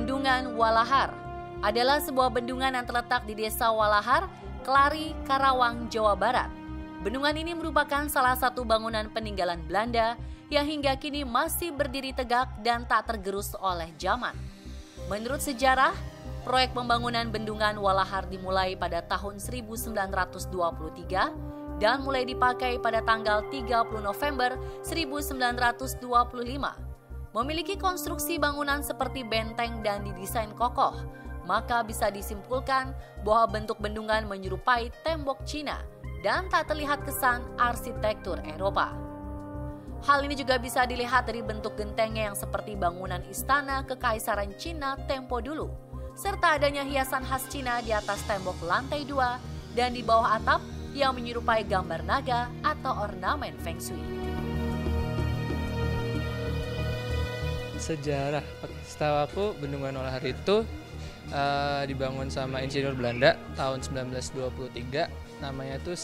Bendungan Walahar adalah sebuah bendungan yang terletak di Desa Walahar, Kelari, Karawang, Jawa Barat. Bendungan ini merupakan salah satu bangunan peninggalan Belanda yang hingga kini masih berdiri tegak dan tak tergerus oleh zaman. Menurut sejarah, proyek pembangunan Bendungan Walahar dimulai pada tahun 1923 dan mulai dipakai pada tanggal 30 November 1925. Memiliki konstruksi bangunan seperti benteng dan didesain kokoh, maka bisa disimpulkan bahwa bentuk bendungan menyerupai tembok Cina dan tak terlihat kesan arsitektur Eropa. Hal ini juga bisa dilihat dari bentuk gentengnya yang seperti bangunan istana Kekaisaran Cina tempo dulu, serta adanya hiasan khas Cina di atas tembok lantai 2 dan di bawah atap yang menyerupai gambar naga atau ornamen Feng Shui. Sejarah, setahu aku Bendungan Walahar itu dibangun sama insinyur Belanda tahun 1923, namanya itu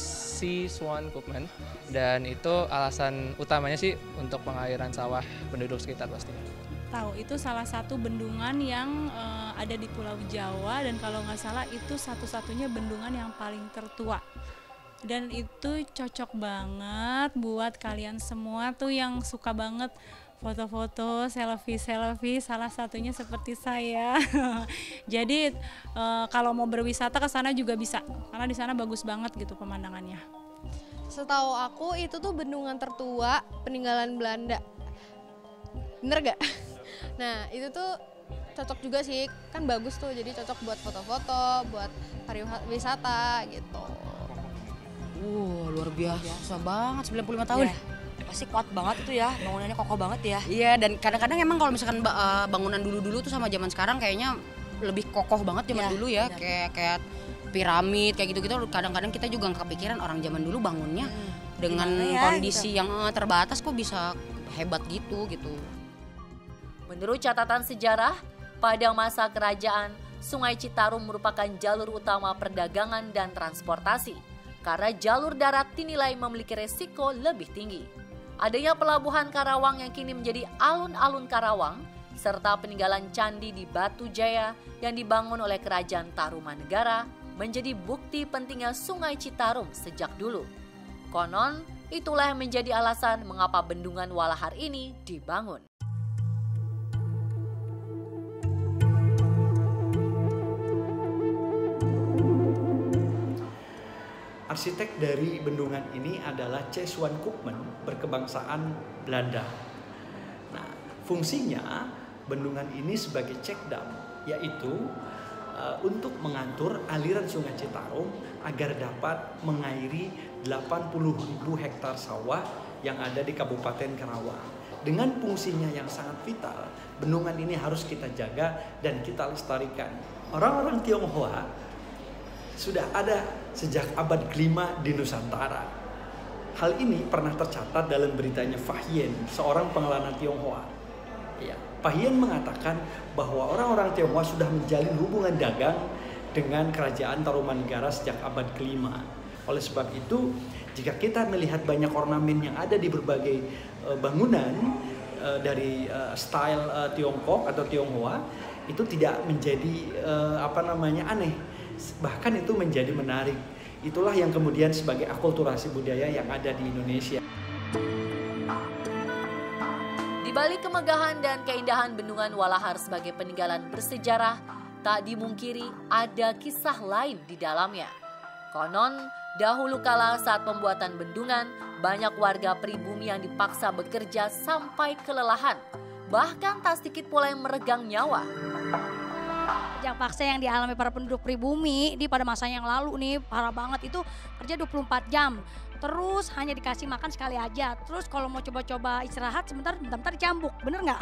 Swan Koopman, dan itu alasan utamanya sih untuk pengairan sawah penduduk sekitar pastinya. Tahu, itu salah satu bendungan yang ada di Pulau Jawa, dan kalau nggak salah itu satu-satunya bendungan yang paling tertua. Dan itu cocok banget buat kalian semua tuh yang suka banget foto-foto, selfie, salah satunya seperti saya. Jadi kalau mau berwisata ke sana juga bisa, karena di sana bagus banget gitu pemandangannya. Setahu aku itu tuh bendungan tertua peninggalan Belanda. Bener gak? Nah itu tuh cocok juga sih, kan bagus tuh, jadi cocok buat foto-foto, buat pariwisata gitu. Luar biasa banget, 95 tahun. Yeah. Pasti kuat banget itu ya, bangunannya kokoh banget ya. Iya, dan kadang-kadang emang kalau misalkan bangunan dulu-dulu tuh sama zaman sekarang kayaknya lebih kokoh banget zaman dulu ya. Kayak piramid, kayak gitu-gitu. Kadang-kadang kita juga nggak kepikiran orang zaman dulu bangunnya dengan kondisi gitu, yang terbatas kok bisa hebat gitu. Menurut catatan sejarah, pada masa kerajaan, Sungai Citarum merupakan jalur utama perdagangan dan transportasi, karena jalur darat dinilai memiliki resiko lebih tinggi. Adanya pelabuhan Karawang yang kini menjadi alun-alun Karawang, serta peninggalan candi di Batu Jaya yang dibangun oleh Kerajaan Tarumanegara menjadi bukti pentingnya Sungai Citarum sejak dulu. Konon, itulah yang menjadi alasan mengapa Bendungan Walahar ini dibangun. Arsitek dari bendungan ini adalah Swan Koopman, berkebangsaan Belanda. Nah, fungsinya bendungan ini sebagai check dam, yaitu untuk mengatur aliran Sungai Citarum agar dapat mengairi 80.000 hektar sawah yang ada di Kabupaten Karawang. Dengan fungsinya yang sangat vital, bendungan ini harus kita jaga dan kita lestarikan. Orang-orang Tionghoa sudah ada sejak abad ke-5 di Nusantara. Hal ini pernah tercatat dalam beritanya Fahien, seorang pengelana Tionghoa. Ya, Fahien mengatakan bahwa orang-orang Tionghoa sudah menjalin hubungan dagang dengan kerajaan Tarumanegara sejak abad ke-5. Oleh sebab itu, jika kita melihat banyak ornamen yang ada di berbagai bangunan dari style Tiongkok atau Tionghoa, itu tidak menjadi aneh. Bahkan itu menjadi menarik. Itulah yang kemudian sebagai akulturasi budaya yang ada di Indonesia. Di balik kemegahan dan keindahan Bendungan Walahar sebagai peninggalan bersejarah, tak dimungkiri ada kisah lain di dalamnya. Konon, dahulu kala saat pembuatan bendungan, banyak warga pribumi yang dipaksa bekerja sampai kelelahan. Bahkan tak sedikit pula yang meregang nyawa. Kerja paksa yang dialami para penduduk pribumi di pada masa yang lalu nih parah banget, itu kerja 24 jam. Terus hanya dikasih makan sekali aja. Terus kalau mau coba-coba istirahat sebentar dicambuk, bener nggak?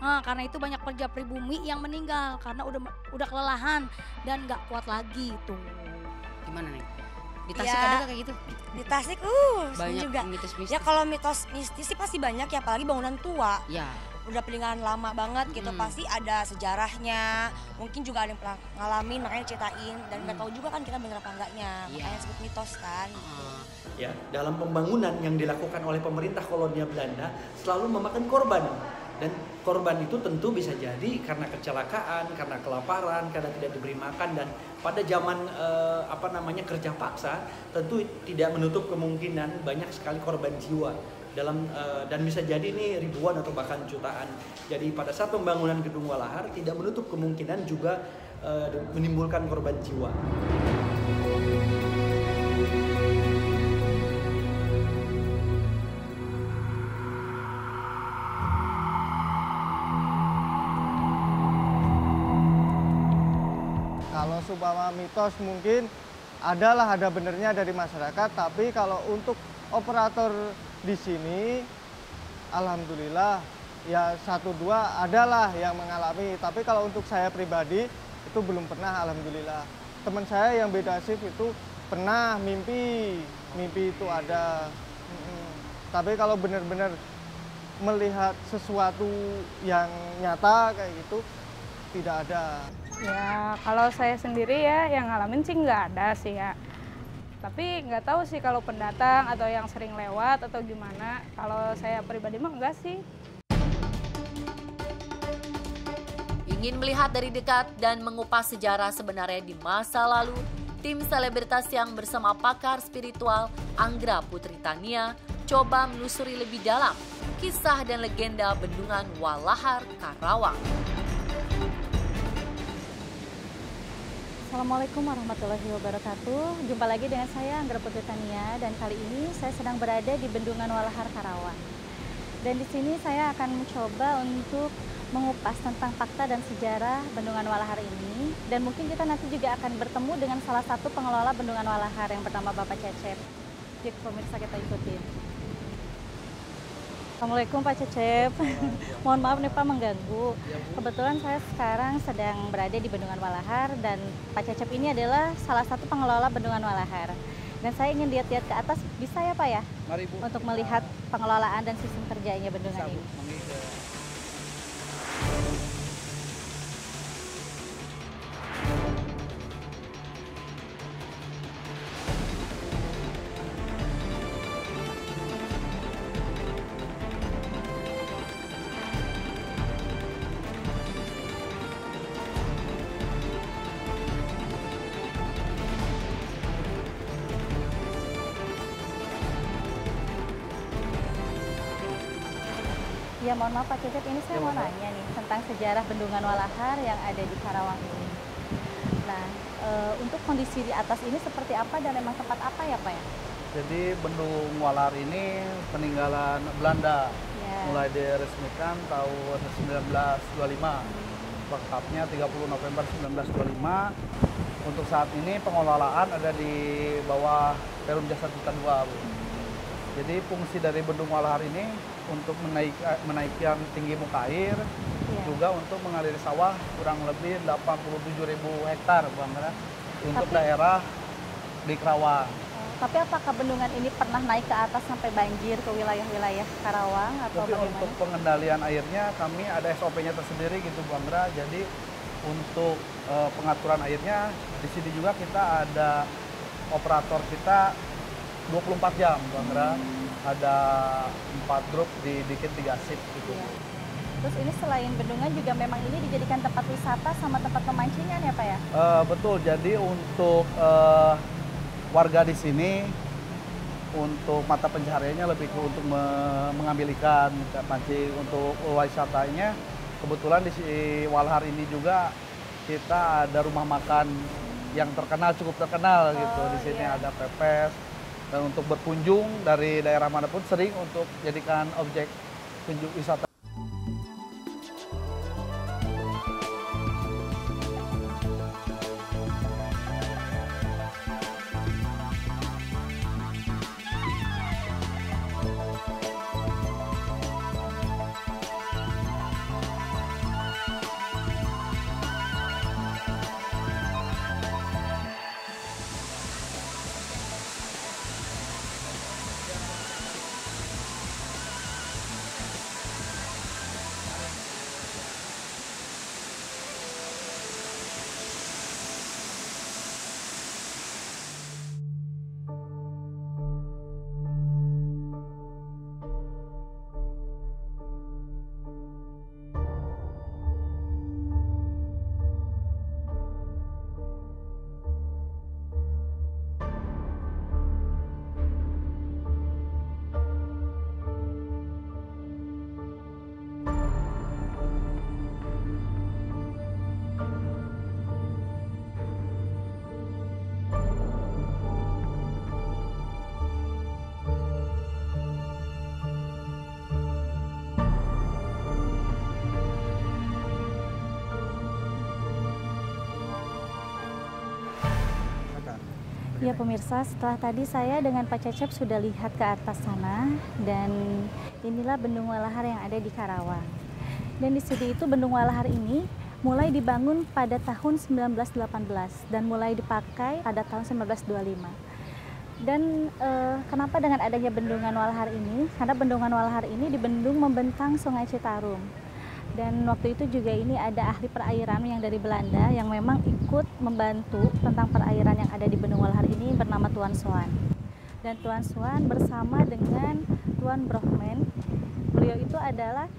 Nah, karena itu banyak pekerja pribumi yang meninggal karena udah kelelahan dan nggak kuat lagi tuh. Gimana nih? Di Tasik ada kayak gitu? Di Tasik banyak juga. Mitos-mistis. Ya kalau mitos mistis sih pasti banyak ya, apalagi bangunan tua. Ya. Udah peninggalan lama banget gitu, pasti ada sejarahnya. Mungkin juga ada yang pernah ngalamin, makanya ceritain. Dan nggak tahu juga kan kita bener apa enggaknya, makanya disebut mitos kan. Ya, dalam pembangunan yang dilakukan oleh pemerintah kolonial Belanda selalu memakan korban. Dan korban itu tentu bisa jadi karena kecelakaan, karena kelaparan, karena tidak diberi makan, dan pada zaman kerja paksa tentu tidak menutup kemungkinan banyak sekali korban jiwa dan bisa jadi ini ribuan atau bahkan jutaan. Jadi pada saat pembangunan gedung Walahar tidak menutup kemungkinan juga menimbulkan korban jiwa. Kalau seumpama mitos mungkin ada benernya dari masyarakat, tapi kalau untuk operator di sini alhamdulillah ya 1-2 adalah yang mengalami, tapi kalau untuk saya pribadi itu belum pernah alhamdulillah. Teman saya yang beda shift itu pernah mimpi itu ada. Tapi kalau benar-benar melihat sesuatu yang nyata kayak gitu tidak ada. Ya, kalau saya sendiri ya yang ngalamin sih nggak ada sih ya. Tapi nggak tahu sih kalau pendatang atau yang sering lewat atau gimana. Kalau saya pribadi mah enggak sih. Ingin melihat dari dekat dan mengupas sejarah sebenarnya di masa lalu, tim selebritas yang bersama pakar spiritual Anggra Putri Tania coba menelusuri lebih dalam kisah dan legenda Bendungan Walahar, Karawang. Assalamualaikum warahmatullahi wabarakatuh. Jumpa lagi dengan saya Anggra Putri Tania, dan kali ini saya sedang berada di Bendungan Walahar, Karawang. Dan di sini saya akan mencoba untuk mengupas tentang fakta dan sejarah Bendungan Walahar ini, dan mungkin kita nanti juga akan bertemu dengan salah satu pengelola Bendungan Walahar yang bernama Bapak Cecep. Yuk pemirsa kita ikutin. Assalamualaikum Pak Cecep. Mohon maaf nih Pak mengganggu. Kebetulan saya sekarang sedang berada di Bendungan Walahar, dan Pak Cecep ini adalah salah satu pengelola Bendungan Walahar. Dan saya ingin lihat-lihat ke atas, bisa ya Pak ya? Mari Bu. Untuk melihat pengelolaan dan sistem kerjanya bendungan ini. Ya mohon maaf Pak Cecep, ini saya mau nanya nih tentang sejarah Bendungan Walahar yang ada di Karawang ini. Nah, untuk kondisi di atas ini seperti apa dan memang tempat apa ya Pak ya? Jadi Bendung Walahar ini peninggalan Belanda, mulai diresmikan tahun 1925, lengkapnya 30 November 1925. Untuk saat ini pengelolaan ada di bawah Perum Jasa Cipta II, Bu. Jadi fungsi dari Bendung Walahar ini untuk menaikkan tinggi muka air, juga untuk mengaliri sawah kurang lebih 87.000 hektar, Bu Anggra, untuk daerah di Karawang. Tapi apakah bendungan ini pernah naik ke atas sampai banjir ke wilayah-wilayah Karawang atau Tapi bagaimana? untuk pengendalian airnya kami ada SOP-nya tersendiri gitu Bu Anggra. Jadi untuk pengaturan airnya di sini juga kita ada operator kita 24 jam Bu Anggra. Ada 4 grup dibikin 3 shift gitu. Ya. Terus ini selain bendungan juga memang ini dijadikan tempat wisata sama tempat pemancingan ya Pak ya? Betul, jadi untuk warga di sini untuk mata pencahariannya lebih ke untuk mengambil ikan, mancing. Untuk wisatanya kebetulan di Walahar ini juga kita ada rumah makan yang terkenal, cukup terkenal gitu. Di sini ada pepes, dan untuk berkunjung dari daerah manapun sering untuk jadikan objek kunjung wisata. Ya pemirsa, setelah tadi saya dengan Pak Cecep sudah lihat ke atas sana, dan inilah Bendung Walahar yang ada di Karawang. Dan di sini itu Bendung Walahar ini mulai dibangun pada tahun 1918 dan mulai dipakai pada tahun 1925. Dan kenapa dengan adanya Bendungan Walahar ini? Karena Bendungan Walahar ini dibendung membentang Sungai Citarum. Dan waktu itu juga ini ada ahli perairan yang dari Belanda yang memang ikut membantu tentang perairan yang ada di Bendung Walahar ini, bernama Tuan Swan. Dan Tuan Swan bersama dengan Tuan Brochman, beliau itu adalah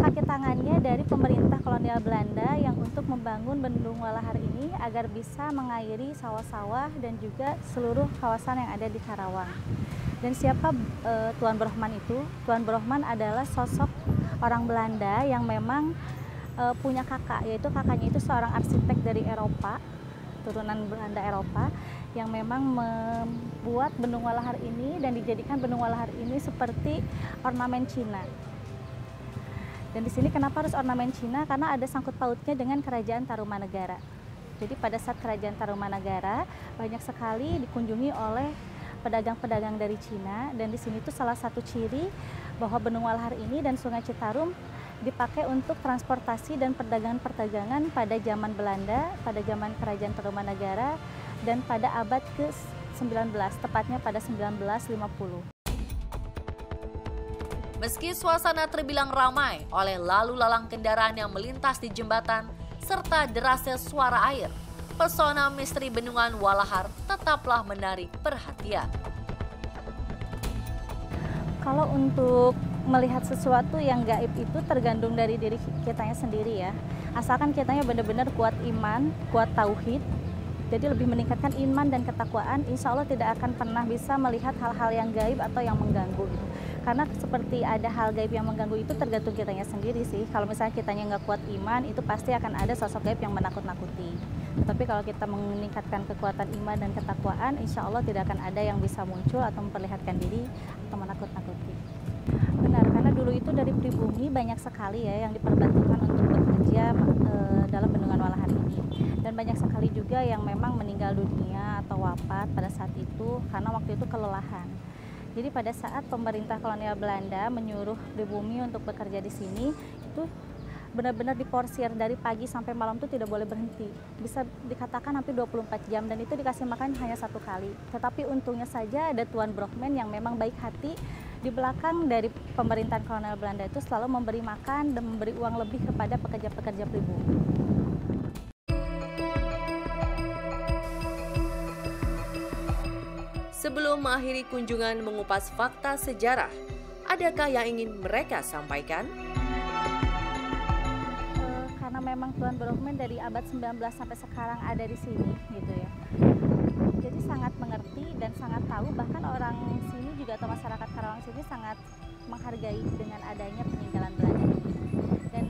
kaki tangannya dari pemerintah kolonial Belanda yang untuk membangun Bendung Walahar ini agar bisa mengairi sawah-sawah dan juga seluruh kawasan yang ada di Karawang. Dan siapa Tuan Brochman itu? Tuan Brochman adalah sosok orang Belanda yang memang punya kakak, yaitu kakaknya itu seorang arsitek dari Eropa, turunan Belanda Eropa, yang memang membuat Bendung Walahar ini dan dijadikan Bendung Walahar ini seperti ornamen Cina. Dan di sini kenapa harus ornamen Cina? Karena ada sangkut pautnya dengan Kerajaan Tarumanegara. Jadi pada saat Kerajaan Tarumanegara banyak sekali dikunjungi oleh pedagang-pedagang dari Cina, dan di sini tuh salah satu ciri bahwa Bendung Walahar ini dan Sungai Citarum dipakai untuk transportasi dan perdagangan-perdagangan pada zaman Belanda, pada zaman Kerajaan Tarumanegara, dan pada abad ke-19, tepatnya pada 1950. Meski suasana terbilang ramai oleh lalu lalang kendaraan yang melintas di jembatan serta derasnya suara air, pesona misteri Bendungan Walahar tetaplah menarik perhatian. Kalau untuk melihat sesuatu yang gaib itu tergantung dari diri kitanya sendiri ya. Asalkan kitanya benar-benar kuat iman, kuat tauhid, jadi lebih meningkatkan iman dan ketakwaan, insya Allah tidak akan pernah bisa melihat hal-hal yang gaib atau yang mengganggu gitu. Karena seperti ada hal gaib yang mengganggu itu tergantung kitanya sendiri sih. Kalau misalnya kitanya nggak kuat iman, itu pasti akan ada sosok gaib yang menakut-nakuti. Tapi kalau kita meningkatkan kekuatan iman dan ketakwaan, insya Allah tidak akan ada yang bisa muncul atau memperlihatkan diri atau menakut-nakuti. Benar, karena dulu itu dari pribumi banyak sekali ya yang diperbantukan untuk bekerja dalam Bendungan Walahar ini. Dan banyak sekali juga yang memang meninggal dunia atau wafat pada saat itu karena waktu itu kelelahan. Jadi pada saat pemerintah kolonial Belanda menyuruh pribumi untuk bekerja di sini, itu benar-benar diporsir dari pagi sampai malam itu tidak boleh berhenti. Bisa dikatakan hampir 24 jam dan itu dikasih makan hanya 1 kali. Tetapi untungnya saja ada Tuan Brochman yang memang baik hati, di belakang dari pemerintahan kolonial Belanda itu selalu memberi makan dan memberi uang lebih kepada pekerja-pekerja pribumi. Sebelum mengakhiri kunjungan mengupas fakta sejarah, adakah yang ingin mereka sampaikan? Karena memang Tuan Brochman dari abad 19 sampai sekarang ada di sini gitu ya. Jadi sangat mengerti dan sangat tahu, bahkan orang sini juga atau masyarakat Karawang sini sangat menghargai dengan adanya peninggalan Belanda ini. Dan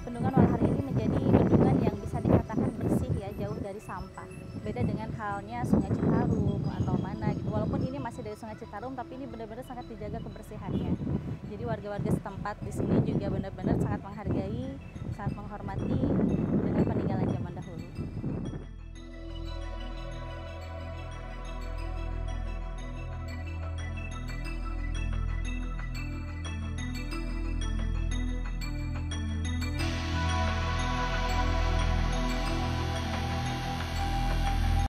Bendungan Walahar ini menjadi bendungan yang bisa dikatakan bersih ya, jauh dari sampah. Beda dengan halnya Sungai Citarum atau mana gitu. Walaupun ini masih dari Sungai Citarum, tapi ini benar-benar sangat dijaga kebersihannya. Jadi warga-warga setempat di sini juga benar-benar sangat menghargai, sangat menghormati